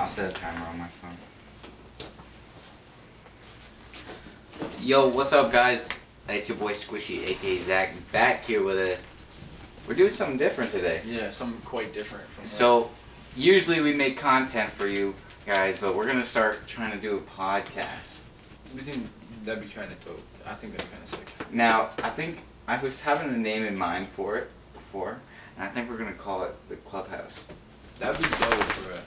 I'll set a timer on my phone. Yo, what's up, guys? It's your boy Squishy, aka Zach, back here with a. We're doing something different today. Yeah, something quite different from. So, usually we make content for you guys, but we're gonna start trying to do a podcast. We think that'd be kind of dope. I think that'd be kind of sick. Now, I think I was having a name in mind for it before, and I think we're gonna call it the Clubhouse. That'd be dope, bro.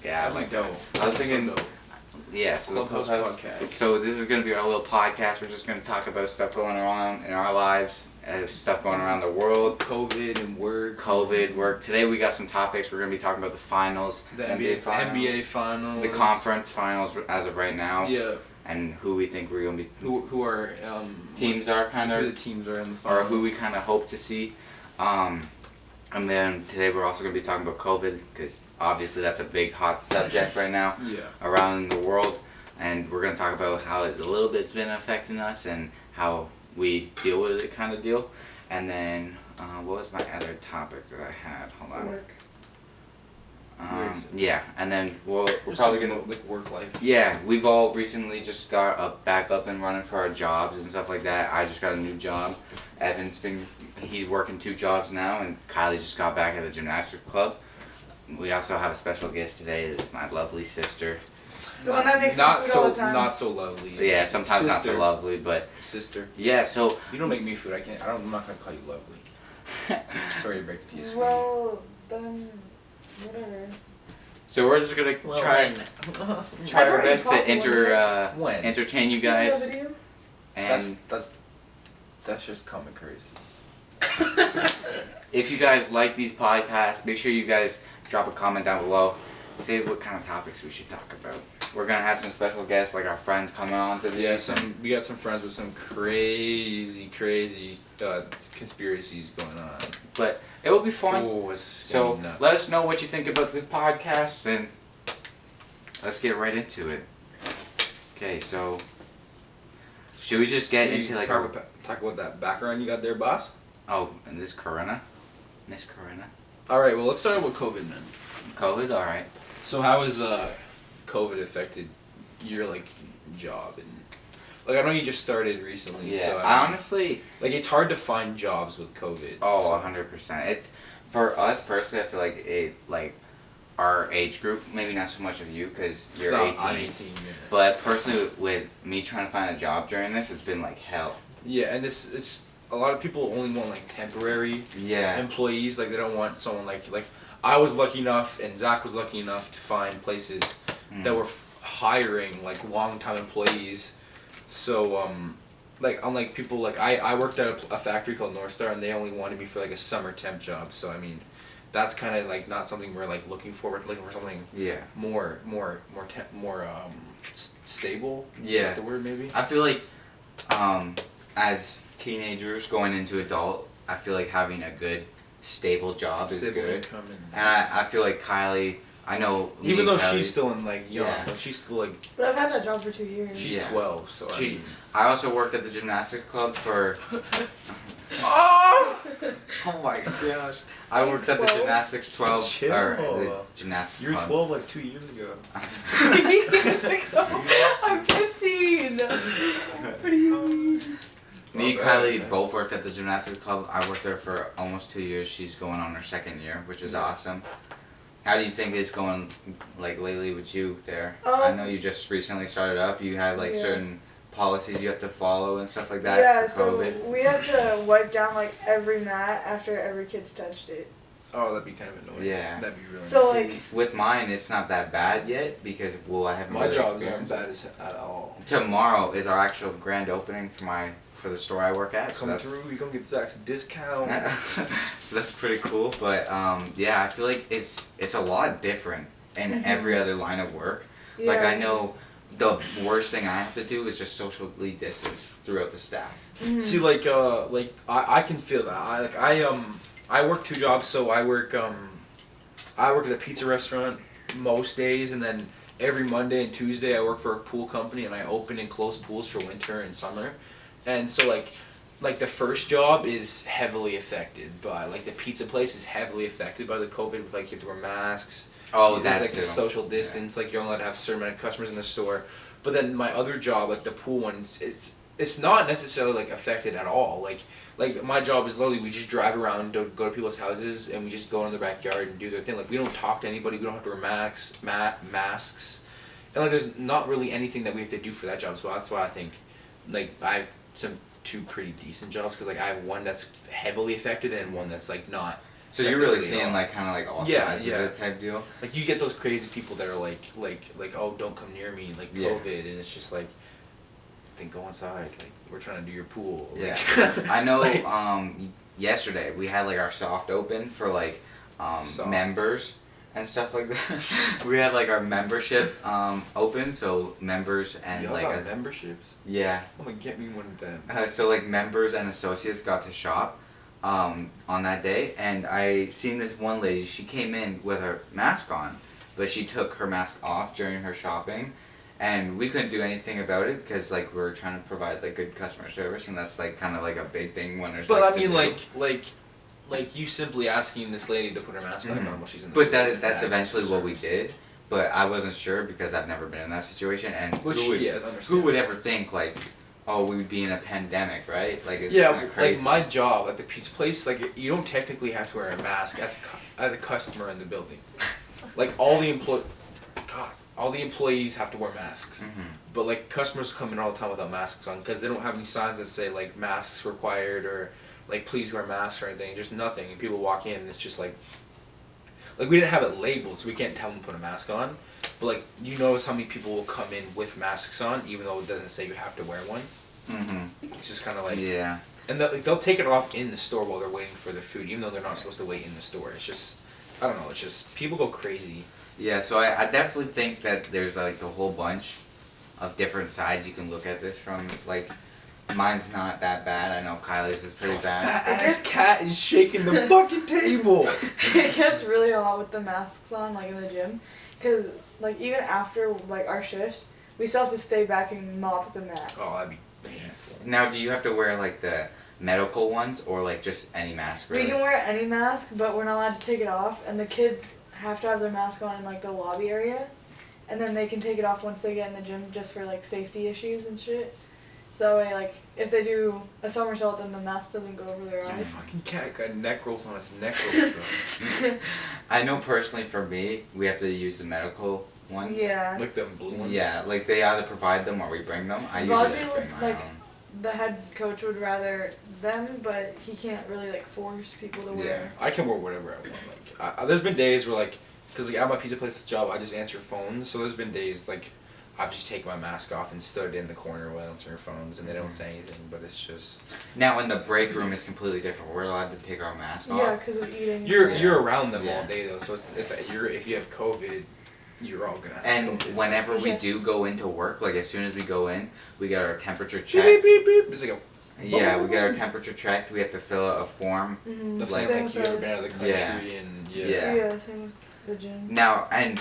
Yeah, That'd be dope. I was thinking. So dope. Yeah, so the Clubhouse podcast. So this is gonna be our little podcast. We're just gonna talk about stuff going on in our lives, stuff going around the world. COVID and work. Today we got some topics. We're gonna be talking about the finals, The NBA finals. the conference finals as of right now. Yeah. And who we think we're gonna be. Who are teams are kind who of. the teams are in the finals. Or who we kind of hope to see. And then today we're also gonna be talking about COVID because obviously that's a big hot subject right now. Yeah. Around the world, and we're gonna talk about how it a little bit's been affecting us and how we deal with it, kind of deal. And then what was my other topic that I had? Hold on. Work. Yeah, and then we're Just probably something gonna. about, like work life. Yeah, we've all recently just got back up and running for our jobs and stuff like that. I just got a new job. He's working 2 jobs now, and Kylie just got back at the gymnastics club. We also have a special guest today. It's my lovely sister. The one that makes not food so all the time. not so lovely. Yeah, sometimes Sister. not so lovely, but Sister. yeah. So You don't make me food. I'm not gonna call you lovely. Sorry to break it to you. sweetie. Well, then, whatever. So we're just gonna try I've our already best to talked about When? entertain you Did you know guys, the video? and That's just common courtesy. if you guys like these podcasts, make sure you guys drop a comment down below. Say what kind of topics we should talk about. We're gonna have some special guests, like our friends coming on to the. Yeah, we got some friends with some crazy conspiracies going on. But it will be fun. Oh, it's So gonna be nuts. let us know what you think about the podcast, and let's get right into it. Okay, so should we just get Should we into like talk about that background you got there, boss? and this Corona, Miss Corona, All right, well let's start with COVID then. COVID, all right. So how has COVID affected your job and I know you just started recently. Yeah, So I honestly. it's hard to find jobs with COVID. Oh, so. 100%. It's for us personally. I feel like our age group, maybe not so much of you because you're So, 18. I'm 18. Yeah. But personally, with me trying to find a job during this, it's been like hell. Yeah, and it's a lot of people only want temporary Yeah. employees. They don't want someone like I was lucky enough and Zach was lucky enough to find places that were hiring long time employees. So unlike people I worked at a factory called North Star and they only wanted me for a summer temp job. So I mean, that's kind of not something we're looking for. We're looking for something more stable. Yeah. Is that the word maybe? I feel like as teenagers going into adult, I feel like having a good stable job is Stable good. income And I feel like Kylie, I know. me even though and Kylie, she's still in young, Yeah. but she's still But I've had that job for 2 years. she's Yeah. 12. So I mean. I also worked at the gymnastics club for. Oh! Oh my gosh! I worked at the 12? gymnastics 12 Chill. or the gymnastics You were club. 12 2 years ago. He's like, oh, I'm 15. What do you mean? Me and Not bad, Kylie man. both worked at the gymnastics club. I worked there for almost 2 years. She's going on her 2nd year, which is awesome. How do you think it's going, lately with you there? I know you just recently started up. You have Yeah. certain policies you have to follow and stuff like that Yeah, for so COVID. we had to wipe down every mat after every kid's touched it. Oh, that'd be kind of annoying. Yeah. That'd be really So, annoying. With mine, it's not that bad yet because I haven't My really jobs aren't experienced it. bad as at all. Tomorrow is our actual grand opening for the store I work at. So Come that's through, you gonna get Zach's discount. so that's pretty cool. But yeah, I feel like it's a lot different in every other line of work. Yeah, I it know the worst thing I have to do is just socially distance throughout the staff. See, I can feel that. I work 2 jobs, so I work at a pizza restaurant most days, and then every Monday and Tuesday I work for a pool company, and I open and close pools for winter and summer, and so the first job is heavily affected by the pizza place is heavily affected by the COVID with you have to wear masks. Oh, There's that like too. the social distance, like you're only allowed to have a certain amount of customers in the store. But then my other job, like the pool one, it's not necessarily like affected at all. Like my job is literally we just drive around, go to people's houses, and we just go in the backyard and do their thing. Like we don't talk to anybody. We don't have to wear masks, and like there's not really anything that we have to do for that job. So that's why I think, like I have some two pretty decent jobs because like I have one that's heavily affected and one that's like not. So you're really affected at seeing all. like kind of like all Yeah, sides yeah. of it type deal. Like you get those crazy people that are like oh don't come near me like Yeah. COVID and it's just like then go inside like we're trying to do your pool. Yeah, Like, I know. like, Yesterday we had like our soft open for like Soft. members and stuff like that. We had like our membership open, so members and y'all like got memberships? yeah. I'm gonna get me one of them. So like members and associates got to shop on that day, and I seen this one lady. She came in with her mask on, but she took her mask off during her shopping, and we couldn't do anything about it because like we were trying to provide like good customer service, and that's like kind of like a big thing when there's. But like, I mean severe- like you simply asking this lady to put her mask back Mhm. on while she's in the But store is that's bad eventually customer what we service. did. But I wasn't sure because I've never been in that situation, and Which who would, yeah, is understandable. who would ever think like, oh, we would be in a pandemic, right? Like it's Yeah, kinda crazy. like my job at the pizza place, like you don't technically have to wear a mask as a customer in the building. Like all the employees have to wear masks, Mhm. but like customers come in all the time without masks on because they don't have any signs that say like masks required or like please wear masks or anything. Just nothing, and people walk in and it's just like we didn't have it labeled, so we can't tell them to put a mask on. But like you notice how many people will come in with masks on, even though it doesn't say you have to wear one. Mhm. It's just kind of like. Yeah. And they'll take it off in the store while they're waiting for their food, even though they're not supposed to wait in the store. It's just, I don't know, it's just, people go crazy. Yeah, so I definitely think that there's like a whole bunch of different sides you can look at this from. Like, mine's not that bad. I know Kylie's is pretty bad. That ass cat is shaking the fucking table. It gets really hot with the masks on, like in the gym, because like even after like our shift, we still have to stay back and mop the mats. Oh, that'd be painful. Now, do you have to wear like the medical ones or like just any mask? Really? We can wear any mask, but we're not allowed to take it off, and the kids have to have their mask on in like the lobby area, and then they can take it off once they get in the gym just for like safety issues and shit. So like if they do a somersault, then the mask doesn't go over their Your eyes. fucking cat got neck rolls on his neck rolls. I know personally for me, we have to use the medical ones. Yeah. Like them blue ones. Yeah, like they either provide them or we bring them. I usually Bozzy just would, bring my like, own. The head coach would rather them, but he can't really like force people to wear. I can wear whatever I want. Like, there's been days where like, cause like at my pizza place's job, I just answer phones. So there's been days like, I've just taken my mask off and stood in the corner while answering phones, and they don't say anything. But it's just Now, in the break room is completely different. We're allowed to take our mask Yeah, off. because of eating. you're Yeah. you're around them Yeah. all day though. So it's like if you have COVID, you're all gonna have And COVID. whenever we Yeah. do go into work, like as soon as we go in, we get our temperature beep, checked. beep, beep, beep. It's like a Yeah, we get our temperature checked. We have to fill out a form. Mm-hmm. the Like- same like you ever been out of the country Yeah. and Yeah. Yeah, same with the gym. Now, and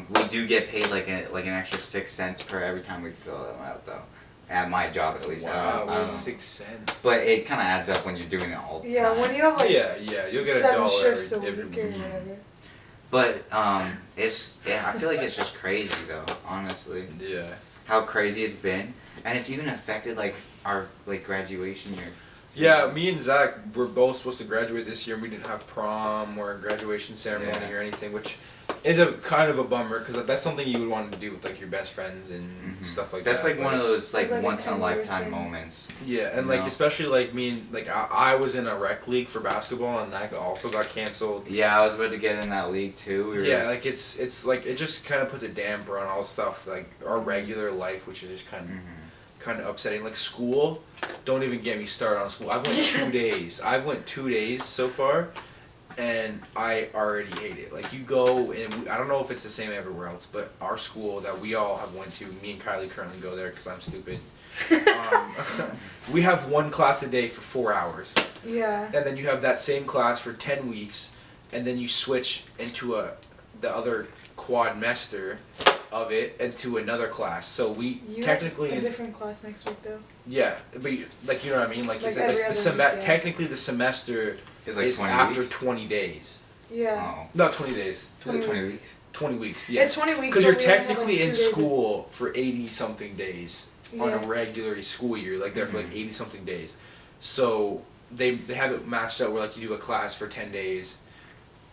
we do get paid like an extra 6 cents per every time we fill them out, though. At my job, at least. I Wow, don't know. 6 cents. But it kind of adds up when you're doing it all the Yeah, time. when you have like yeah, you'll get a 7 dollar shifts a every week or week. whatever. But I feel like it's just crazy though, honestly, Yeah. how crazy it's been, and it's even affected like our like graduation year. Yeah, me and Zach were both supposed to graduate this year, and we didn't have prom or a graduation ceremony Yeah. or anything, which is a kind of a bummer because that's something you would want to do with like your best friends and Mhm. stuff like That's that. like but one of it's- those like It's like an once in a end-year lifetime thing. moments. Yeah, and you like know? especially like me and like I was in a rec league for basketball, and that also got canceled. Yeah, I was about to get in that league too. We were, Yeah, like it's like it just kind of puts a damper on all stuff like our regular life, which is just Mhm. kind of upsetting. Like school, don't even get me started on school. I've went 2 days. I've went 2 days so far, and I already hate it. Like you go and I don't know if it's the same everywhere else, but our school that we all have went to, me and Kylie currently go there because I'm stupid. We have one class a day for 4 hours, Yeah. and then you have that same class for 10 weeks, and then you switch into the other quadmester of it into another class. So we You technically have a different class next week though. yeah, but like you know what I mean. Like, Like is it every like other week, yeah. technically the semester It's like is 20 after weeks. 20 days. Yeah. Oh, Not 20 days. 20 20 weeks. weeks. 20 weeks, yeah. It's 20 weeks. Because you're but we only have, technically like, in 2 days. school for 80 something days on a Yeah. regular school year, like there for like 80 something days. So they have it matched out where like you do a class for 10 days,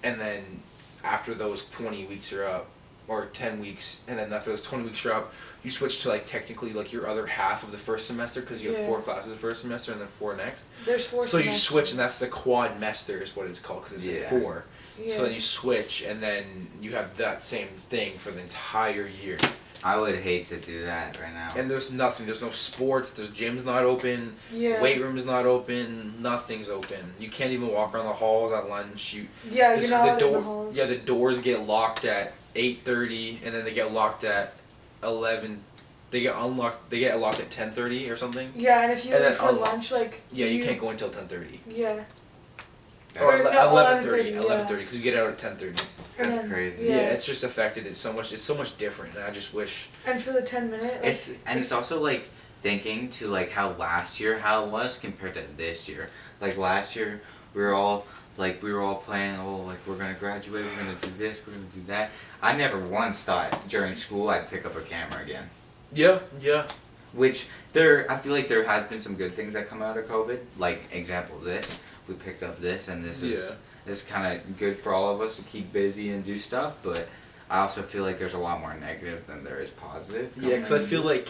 and then after those 20 weeks are up, or 10 weeks, and then after those 20 weeks are up, you switch to like technically like your other half of the first semester because you have Yeah. 4 classes the first semester and then 4 next. There's 4 So you semesters. switch, and that's the quadmester is what it's called because it's Yeah. 4. Yeah. So then you switch, and then you have that same thing for the entire year. I would hate to do that right now. And there's nothing. There's no sports. There's gym's not open. Yeah. Weight room's not open. Nothing's open. You can't even walk around the halls at lunch. Yeah, This you're is not the in the door. halls. Yeah, the doors get locked at 8:30, and then they get locked at 11. They get unlocked. They get locked at 10:30 or something. Yeah, and if you And leave then for unlock- lunch, like Yeah, you can't go until 10:30. Yeah. Or Or no, 11:30. 11:30, 11:30, because you get out at 10:30. And That's then- crazy. Yeah. Yeah. It's just affected. It's so much different, and I just wish. And for the 10-minute. Like, It's also like thinking to like how last year how it was compared to this year. Like last year we were all playing, oh, like we're gonna graduate, we're gonna do this, we're gonna do that. I never once thought during school I'd pick up a camera again. Yeah. Yeah. Which I feel like there has been some good things that come out of COVID. Like example, this we picked up this, and this is kind of good for all of us to keep busy and do stuff. But I also feel like there's a lot more negative than there is positive. Yeah, because I feel like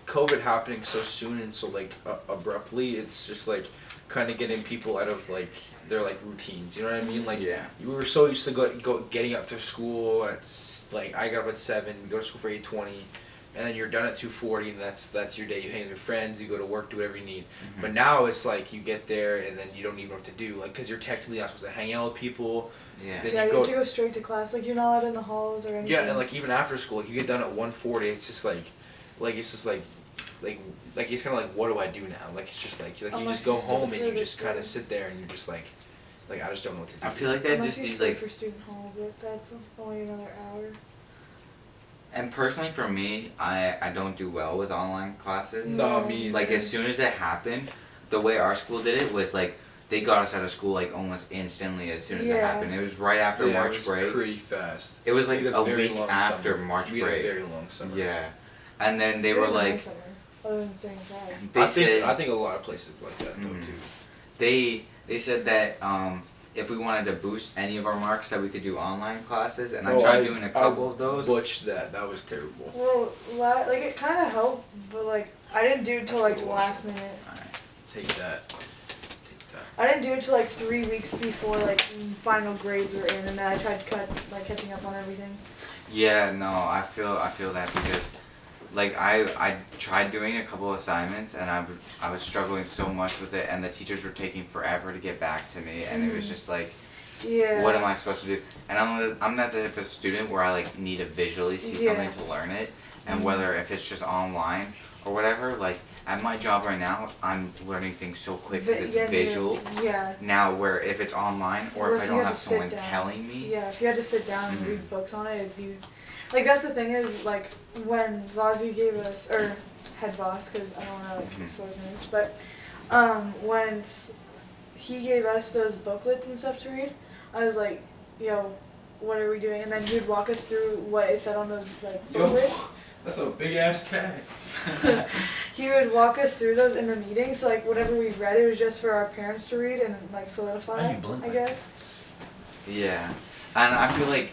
COVID happening so soon and so like abruptly, it's just like kind of getting people out of like their like routines. You know what I mean? Like Yeah. you were so used to go getting up to school at like I got up at 7, you go to school for 8:20, and then you're done at 2:40, and that's your day. You hang with your friends, you go to work, do whatever you need. Mhm. But now it's like you get there and then you don't even know what to do, like because you're technically not supposed to hang out with people. Yeah. Then yeah, you you go- have to go straight to class. Like you're not allowed in the halls or anything. Yeah, and like even after school, like you get done at 1:40, it's just like it's just like it's kind of like what do I do now? Like it's just like you Unless just go you stay home and for you the just kind of student. sit there and you're just like I just don't know what to do. I feel like that Unless just you needs stay like, for student hall, but that's only another hour. and personally for me, I don't do well with online classes. No, me Like as soon as it happened, the way our school did it was like they got us out of school like almost instantly as soon as it Yeah. happened. It was right after Yeah, March it was break. pretty fast. It was like We had a very week long after summer. March We had a break. very long summer. Yeah, and then they It were was a like, nice summer, other than staying inside. they I think said I think a lot of places like that though Mhm. too. they said that if we wanted to boost any of our marks that we could do online classes, and I Oh, tried doing a couple of those. Butched that. That was terrible. Well, like it kind of helped, but like I didn't do it till like the Watch last it. minute. Alright. Take that. Take that. I didn't do it till like 3 weeks before like final grades were in, and then I tried catching up on everything. Yeah, no, I feel that because, like, I tried doing a couple assignments and I was struggling so much with it, and the teachers were taking forever to get back to me, and it was Mhm. just like, Yeah. what am I supposed to do? And I'm not the type of student where I like need to visually see Yeah. something to learn it, and Mhm. whether if it's just online or whatever. Like at my job right now, I'm learning things so quick because it's Yeah, visual. Yeah. Now, where if it's online or Or if I if you don't had have to sit someone down. telling me, Yeah, if you had to sit down and Mhm. read books on it, it'd be like that's the thing is like when Vazi gave us or head boss because I don't want to like Mhm. expose names, but when he gave us those booklets and stuff to read, I was like, yo, what are we doing? And then he would walk us through what it said on those like booklets. That's a big ass cat. He would walk us through those in the meeting, so like whatever we read, it was just for our parents to read and like solidify. Why you blink I like guess. Yeah, and I feel like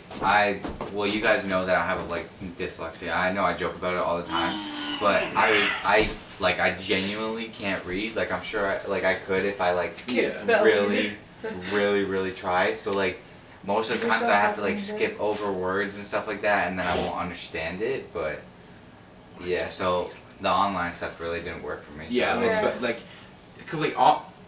well, you guys know that I have like dyslexia. I know I joke about it all the time, but I genuinely can't read. Like I'm sure I could if I like Can't spell really, really tried. But like most of the You're times so I have to like happy, skip over words and stuff like that, and then I won't understand it. But yeah, so the online stuff really didn't work for me. So Yeah, Yeah. like, because like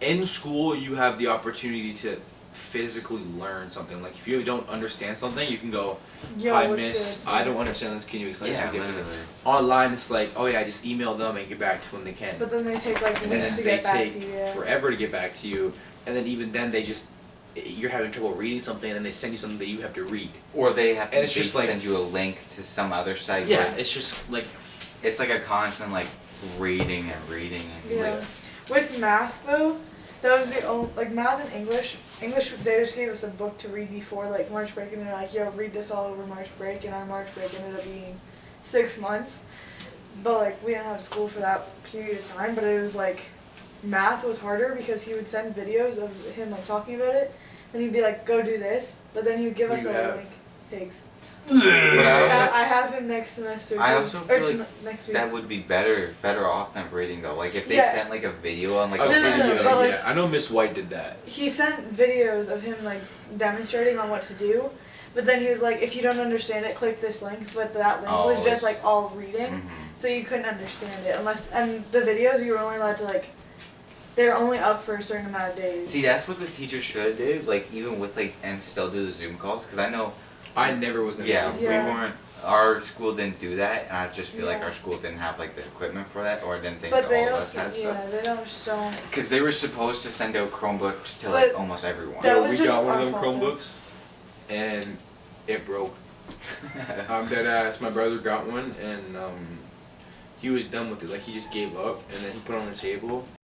in school you have the opportunity to physically learn something. Like if you don't understand something, you can go, Yo, "Hi, what's miss, good?" I don't understand this. Can you explain yeah, this to me literally. differently?" Online, it's like, "Oh yeah, I just email them and get back to when they can." But then they take like And weeks then to they get back take to you. Yeah. forever to get back to you, and then even then you're having trouble reading something, and then they send you something that you have to read. Or they have to And it's just like- send you a link to some other site. Yeah, where it's just like it's like a constant like reading and Yeah. like, With math though, That was the only, like, math and English. English, they just gave us a book to read before, like, March break, and they're like, yo, read this all over March break, and our March break ended up being 6 months. But, like, we didn't have school for that period of time, but it was, like, math was harder because he would send videos of him, like, talking about it, and he'd be like, go do this, but then he would give us You a have- link. Pigs. But I have him next semester, I too. also Or feel like next week. that would be better off than grading though. Like if they Yeah. sent like a video on like Oh, a No, no, no, video. but, like- yeah, I know Miss White did that. He sent videos of him like demonstrating on what to do, but then he was like, if you don't understand it, click this link. But that link Oh, was it's- just like all reading, Mhm. so you couldn't understand it unless. And the videos you were only allowed to like, they're only up for a certain amount of days. See, that's what the teacher should have did. Like even with like and still do the Zoom calls because I know. I never was in Yeah, Zoom. Yeah. we weren't. Our school didn't do that, and I just feel like Yeah. our school didn't have like the equipment for that, or didn't think but all they of us also, had stuff. yeah, they don't. Because they were supposed to send out Chromebooks to like But almost everyone. that Yo, was we just got one our of them fault, though. Chromebooks, and it broke. I'm dead ass. My brother got one, and he was done with it. Like he just gave up, and then he put it on the table,